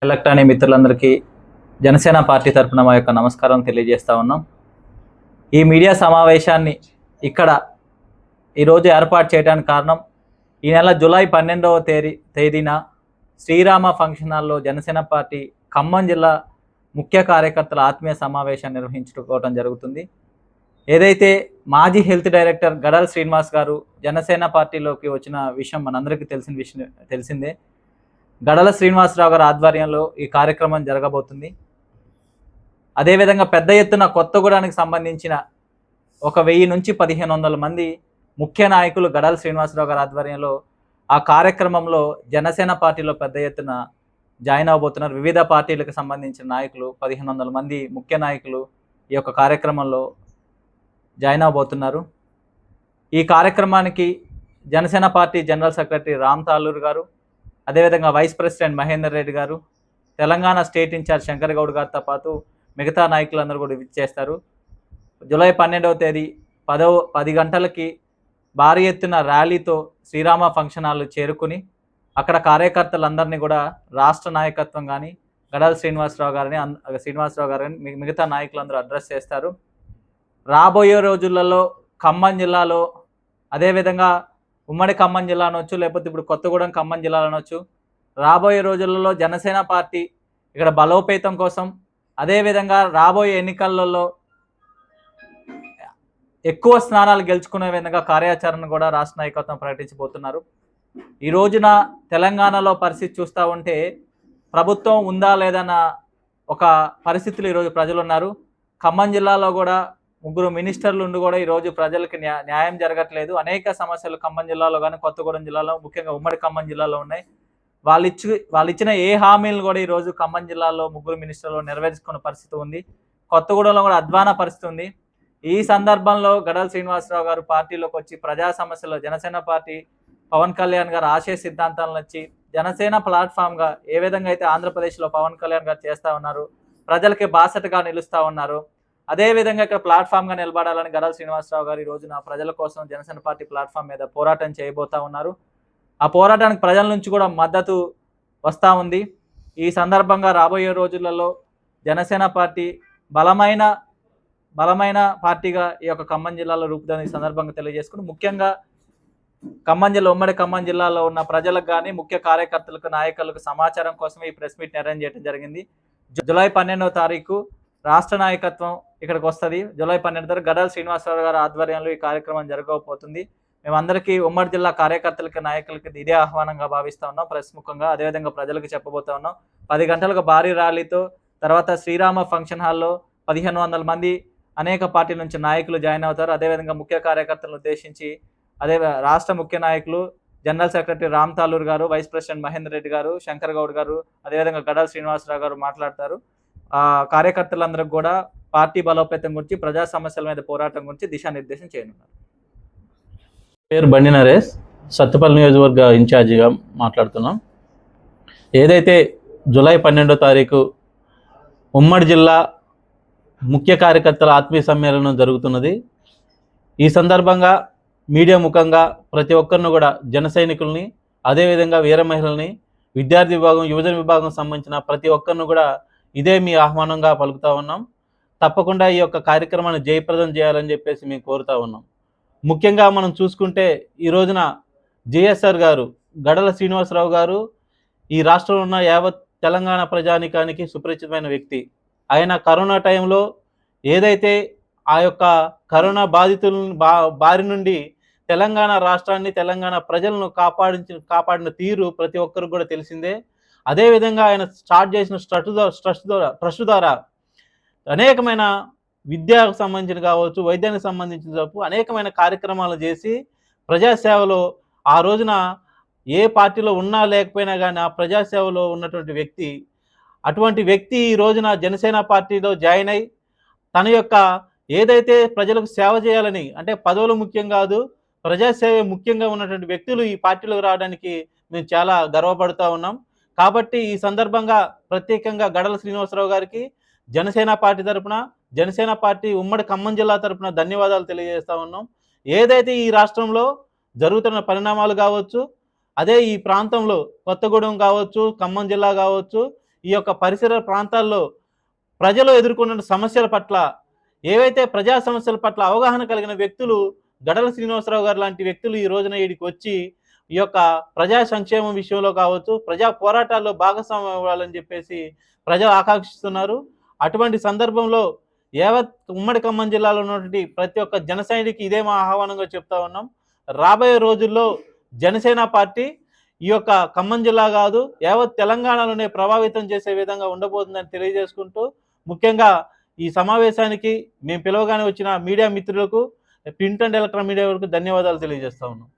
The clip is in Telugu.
ఎలక్ట్రానిక్ మిత్రులందరికీ జనసేన పార్టీ తరఫున మా యొక్క నమస్కారం తెలియజేస్తా ఉన్నాం. ఈ మీడియా సమావేశాన్ని ఇక్కడ ఈరోజు ఏర్పాటు చేయడానికి కారణం, ఈ నెల జూలై 12వ తేదీన శ్రీరామ ఫంక్షన్ హాల్లో జనసేన పార్టీ ఖమ్మం జిల్లా ముఖ్య కార్యకర్తల ఆత్మీయ సమావేశాన్ని నిర్వహించుకోవడం జరుగుతుంది. ఏదైతే మాజీ హెల్త్ డైరెక్టర్ గడాల శ్రీనివాస్ గారు జనసేన పార్టీలోకి వచ్చిన విషయం మనందరికీ తెలిసిందే. గడాల శ్రీనివాసరావు గారి ఆధ్వర్యంలో ఈ కార్యక్రమం జరగబోతుంది. అదేవిధంగా పెద్ద ఎత్తున కొత్తగూడానికి సంబంధించిన 1000 నుంచి 1500 మంది ముఖ్య నాయకులు గడాల శ్రీనివాసరావు గారి ఆధ్వర్యంలో ఆ కార్యక్రమంలో జనసేన పార్టీలో పెద్ద ఎత్తున జాయిన్ అవబోతున్నారు. వివిధ పార్టీలకు సంబంధించిన నాయకులు 1500 మంది ముఖ్య నాయకులు ఈ యొక్క కార్యక్రమంలో జాయిన్ అవబోతున్నారు. ఈ కార్యక్రమానికి Janasena party general secretary Ram Taluru గారు, అదేవిధంగా వైస్ ప్రెసిడెంట్ మహేందర్ రెడ్డి గారు, తెలంగాణ స్టేట్ ఇన్ఛార్జ్ శంకర్ గౌడ్ గారితో పాటు మిగతా నాయకులందరూ కూడా విచ్చేస్తారు. జూలై 12వ తేదీ 10 గంటలకి భారీ ఎత్తున ర్యాలీతో శ్రీరామ ఫంక్షన్ హాల్ చేరుకుని అక్కడ కార్యకర్తలందరినీ కూడా రాష్ట్ర నాయకత్వం కానీ గడాల శ్రీనివాసరావు గారిని మిగతా నాయకులందరూ అడ్రస్ చేస్తారు. రాబోయే రోజులలో ఖమ్మం జిల్లాలో, అదేవిధంగా ఉమ్మడి ఖమ్మం జిల్లా అనొచ్చు, లేకపోతే ఇప్పుడు కొత్తగూడెం ఖమ్మం జిల్లా అనొచ్చు, రాబోయే రోజులలో జనసేన పార్టీ ఇక్కడ బలోపేతం కోసం, అదేవిధంగా రాబోయే ఎన్నికలలో ఎక్కువ స్థానాలు గెలుచుకునే విధంగా కార్యాచరణ కూడా రాష్ట్ర నాయకత్వం ప్రకటించబోతున్నారు. ఈ రోజున తెలంగాణలో పరిస్థితి చూస్తూ ఉంటే ప్రభుత్వం ఉందా లేదన్న ఒక పరిస్థితులు ఈరోజు ప్రజలు ఉన్నారు. ఖమ్మం జిల్లాలో కూడా 3 మినిస్టర్లు ఉండి కూడా ఈరోజు ప్రజలకి న్యాయం జరగట్లేదు. అనేక సమస్యలు ఖమ్మం జిల్లాలో కానీ కొత్తగూడెం జిల్లాలో, ముఖ్యంగా ఉమ్మడి ఖమ్మం జిల్లాలో ఉన్నాయి. వాళ్ళు ఇచ్చిన ఏ హామీలు కూడా ఈరోజు ఖమ్మం జిల్లాలో 3 మినిస్టర్లు నెరవేర్చుకున్న పరిస్థితి ఉంది. కొత్తగూడెంలో కూడా అధ్వాన పరిస్థితి ఉంది. ఈ సందర్భంలో గడాల శ్రీనివాసరావు గారు పార్టీలోకి వచ్చి ప్రజా సమస్యలు, జనసేన పార్టీ పవన్ కళ్యాణ్ గారు ఆశయ సిద్ధాంతాలను వచ్చి జనసేన ప్లాట్ఫామ్గా ఏ విధంగా అయితే ఆంధ్రప్రదేశ్లో పవన్ కళ్యాణ్ గారు చేస్తూ ఉన్నారు, ప్రజలకి బాసటగా నిలుస్తూ ఉన్నారు, అదేవిధంగా ఇక్కడ ప్లాట్ఫామ్గా నిలబడాలని గడాల శ్రీనివాసరావు గారు ఈ రోజున ప్రజల కోసం జనసేన పార్టీ ప్లాట్ఫామ్ మీద పోరాటం చేయబోతా ఉన్నారు. ఆ పోరాటానికి ప్రజల నుంచి కూడా మద్దతు వస్తూ ఉంది. ఈ సందర్భంగా రాబోయే రోజులలో జనసేన పార్టీ బలమైన పార్టీగా ఈ యొక్క ఖమ్మం జిల్లాలో రూపుదాన్ని ఈ సందర్భంగా తెలియజేసుకుని, ముఖ్యంగా ఉమ్మడి ఖమ్మం జిల్లాలో ఉన్న ప్రజలకు కానీ ముఖ్య కార్యకర్తలకు, నాయకులకు సమాచారం కోసమే ఈ ప్రెస్ మీట్ అరేంజ్ చేయడం జరిగింది. జూలై 12వ తారీఖు రాష్ట్ర నాయకత్వం ఇక్కడికి వస్తుంది. జూలై 12 తారీఖు గడాల శ్రీనివాసరావు గారి ఆధ్వర్యంలో ఈ కార్యక్రమం జరగబోతుంది. మేమందరికీ ఉమ్మడి జిల్లా కార్యకర్తలకి, నాయకులకి ఇదే ఆహ్వానంగా భావిస్తూ ఉన్నాం. ప్రెస్ ముఖంగా అదేవిధంగా ప్రజలకు చెప్పబోతా ఉన్నాం. 10 గంటలకు భారీ ర్యాలీతో తర్వాత శ్రీరామ ఫంక్షన్ హాల్లో 1500 మంది అనేక పార్టీల నుంచి నాయకులు జాయిన్ అవుతారు. అదేవిధంగా ముఖ్య కార్యకర్తలను ఉద్దేశించి రాష్ట్ర ముఖ్య నాయకులు జనరల్ సెక్రటరీ రామ్ తాలూర్ గారు, వైస్ ప్రెసిడెంట్ మహేందర్ రెడ్డి గారు, శంకర్ గౌడ్ గారు, అదేవిధంగా గడాల శ్రీనివాసరావు గారు మాట్లాడతారు. కార్యకర్తలందరికీ కూడా పార్టీ బలోపేతం గురించి, ప్రజా సమస్యల మీద పోరాటం గురించి దిశానిర్దేశం చేయనున్నారు. పేరు బండి నరేష్, సత్తుపల్లి నియోజకవర్గ ఇన్ఛార్జిగా మాట్లాడుతున్నాం. ఏదైతే జూలై 12వ తారీఖు ఉమ్మడి జిల్లా ముఖ్య కార్యకర్తల ఆత్మీయ సమ్మేళనం జరుగుతున్నది. ఈ సందర్భంగా మీడియా ముఖంగా ప్రతి ఒక్కరిని కూడా జన సైనికుల్ని, అదేవిధంగా వీర మహిళల్ని, విద్యార్థి విభాగం, యువజన విభాగం సంబంధించిన ప్రతి ఒక్కరిని కూడా ఇదే మీ ఆహ్వానంగా పలుకుతూ ఉన్నాం. తప్పకుండా ఈ యొక్క కార్యక్రమాన్ని జయప్రదం చేయాలని చెప్పేసి మేము కోరుతూ ఉన్నాం. ముఖ్యంగా మనం చూసుకుంటే ఈ రోజున జేఎస్ఆర్ గారు, గడాల శ్రీనివాసరావు గారు ఈ రాష్ట్రంలో ఉన్న యావత్ తెలంగాణ ప్రజానికానికి సుపరిచితమైన వ్యక్తి. ఆయన కరోనా టైంలో ఏదైతే ఆ యొక్క కరోనా బారి నుండి తెలంగాణ రాష్ట్రాన్ని, తెలంగాణ ప్రజలను కాపాడిన తీరు ప్రతి ఒక్కరికి కూడా తెలిసిందే. అదేవిధంగా ఆయన స్టార్ట్ చేసిన ట్రస్ట్ ద్వారా అనేకమైన విద్యకు సంబంధించిన కావచ్చు, వైద్యానికి సంబంధించిన అనేకమైన కార్యక్రమాలు చేసి ప్రజాసేవలో ఆ రోజున ఏ పార్టీలో ఉన్నా లేకపోయినా కానీ ఆ ప్రజాసేవలో ఉన్నటువంటి వ్యక్తి. అటువంటి వ్యక్తి ఈ రోజున జనసేన పార్టీలో జాయిన్ అయి తన యొక్క ఏదైతే ప్రజలకు సేవ చేయాలని, అంటే పదవులు ముఖ్యం కాదు, ప్రజాసేవ ముఖ్యంగా ఉన్నటువంటి వ్యక్తులు ఈ పార్టీలోకి రావడానికి మేము చాలా గర్వపడుతూ ఉన్నాం. కాబట్టి ఈ సందర్భంగా ప్రత్యేకంగా గడాల శ్రీనివాసరావు గారికి జనసేన పార్టీ తరఫున, జనసేన పార్టీ ఉమ్మడి ఖమ్మం జిల్లా తరఫున ధన్యవాదాలు తెలియజేస్తూ ఉన్నాం. ఏదైతే ఈ రాష్ట్రంలో జరుగుతున్న పరిణామాలు కావచ్చు, అదే ఈ ప్రాంతంలో కొత్తగూడెం కావచ్చు, ఖమ్మం జిల్లా కావచ్చు, ఈ యొక్క పరిసర ప్రాంతాల్లో ప్రజలు ఎదుర్కొన్న సమస్యల పట్ల, ఏవైతే ప్రజా సమస్యల పట్ల అవగాహన కలిగిన వ్యక్తులు గడల శ్రీనివాసరావు గారు లాంటి వ్యక్తులు ఈ రోజున ఈడికి వచ్చి ఈ యొక్క ప్రజా సంక్షేమం విషయంలో కావచ్చు, ప్రజా పోరాటాల్లో భాగస్వామ్యం అవ్వాలని చెప్పేసి ప్రజలు ఆకాంక్షిస్తున్నారు. అటువంటి సందర్భంలో యావత్ ఉమ్మడి ఖమ్మం జిల్లాలో ఉన్నటువంటి ప్రతి ఒక్క జన సైనికుడికి ఇదే మా ఆహ్వానంగా చెప్తా ఉన్నాం. రాబోయే రోజుల్లో జనసేన పార్టీ ఈ యొక్క ఖమ్మం జిల్లా కాదు, యావత్ తెలంగాణలోనే ప్రభావితం చేసే విధంగా ఉండబోతుందని తెలియజేసుకుంటూ, ముఖ్యంగా ఈ సమావేశానికి మేము పిలవగానే వచ్చిన మీడియా మిత్రులకు, ప్రింట్ అండ్ ఎలక్ట్రానిక్ మీడియా వరకు ధన్యవాదాలు తెలియజేస్తా ఉన్నాం.